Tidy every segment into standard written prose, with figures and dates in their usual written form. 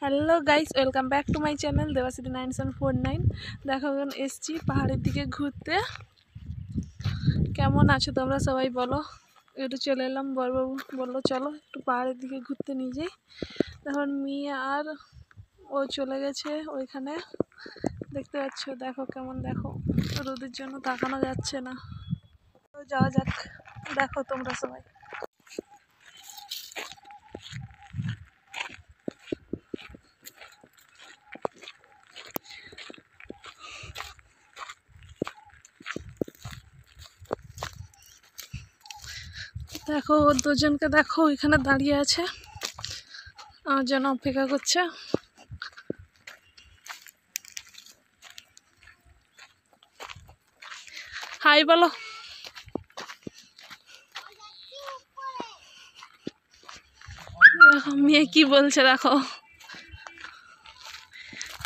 Hello guys, welcome back to my channel Debashree 9749। দেখো এখন এসছি পাহাড়ের দিকে ঘুরতে। কেমন আছো তোমরা সবাই বলো। একটু চলে এলাম, বড়বাবু বললো চলো একটু পাহাড়ের দিকে ঘুরতে নিয়ে যাই। তখন মিয়া আর ও চলে গেছে ওইখানে, দেখতে পাচ্ছ। দেখো কেমন, দেখো রোদের জন্য তাকানো যাচ্ছে না। তো যাওয়া যাক, দেখো তোমরা সবাই। দেখো ওর দুজনকে দেখো ওইখানে দাঁড়িয়ে আছে, আমার জন্য অপেক্ষা করছে। হাই বলো। দেখো মেয়ে কি বলছে, দেখো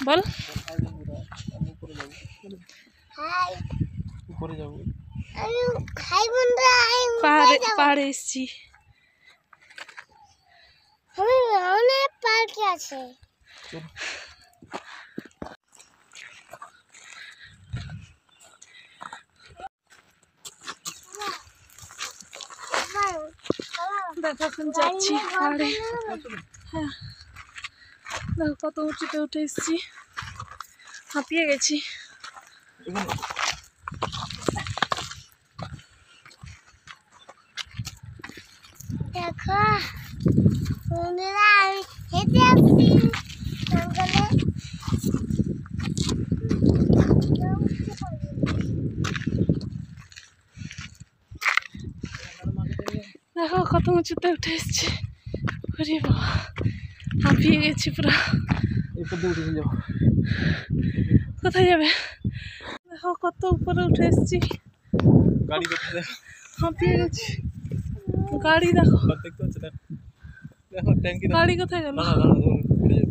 বল। পাহাড়ে এসছি। অনেক পার্ক আছে। দেখো এখন যাচ্ছি পাহাড়ে। হ্যাঁ দেখো কত উঁচুতে উঠে এসছি, হাঁপিয়ে গেছি। দেখো বন্ধুরা, আমি হেঁটে আসছি জঙ্গলে। দেখো কত উঁচুতে উঠে এসছি, ওরে বাবা হাঁপিয়ে গেছি পুরো। কোথায় যাবে? দেখো কত উপরে উঠে এসছি, হাঁপিয়ে গেছি। গাড়ি দেখো, গাড়ি কোথায় গেল?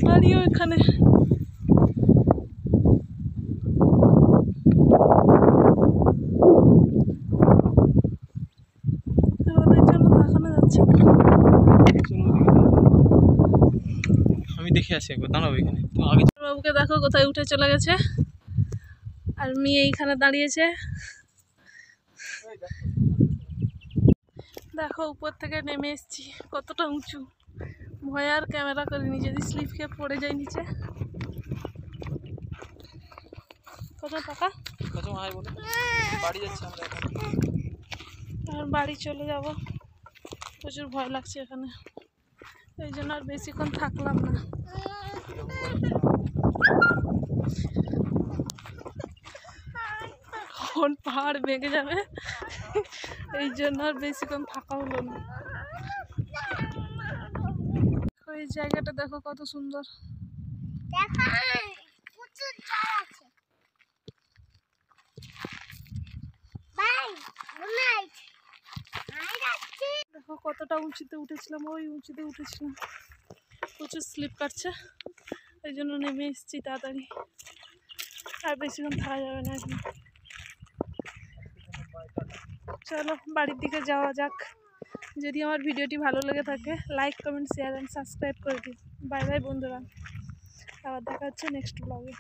গাড়ি ওইখানে। ওদের জন্য দেখানো যাচ্ছে না। আমি দেখে আসি একবার, দাঁড়াবো এখানে। আগে বাবুকে দেখো কোথায় উঠে চলে গেছে, আর মেয়ে এইখানে দাঁড়িয়েছে। দেখো উপর থেকে নেমে এসছি, কতটা উঁচু। ভয় আর ক্যামেরা করিনি, যদি স্লিপ খেয়ে পড়ে যায় নিচে। কত টাকা বাড়ি যাচ্ছি আমরা এখন। আর বাড়ি চলে যাব, প্রচুর ভয় লাগছে এখানে, এই জন্য আর বেশিক্ষণ থাকলাম না। কোন পাহাড় ভেঙে যাবে, এই জন্য আর বেশিক্ষণ থাকা হলো না। ওই জায়গাটা দেখো কত সুন্দর। দেখো প্রচুর জল আছে। Bye, good night. আমি যাচ্ছি। দেখো কতটা উঁচুতে উঠেছিলাম, ওই উঁচুতে উঠেছিলাম। প্রচুর স্লিপ কাটছে, এই জন্য নেমে এসেছি তাড়াতাড়ি, আর বেশিক্ষণ থাকা যাবে না এখন। চলো বাড়ির দিকে যাওয়া যাক। যদি আমার ভিডিওটি ভালো লেগে থাকে, like comment share and subscribe করে দিন। বাই বাই বন্ধুরা, আবার দেখা হচ্ছে নেক্সট ব্লগে।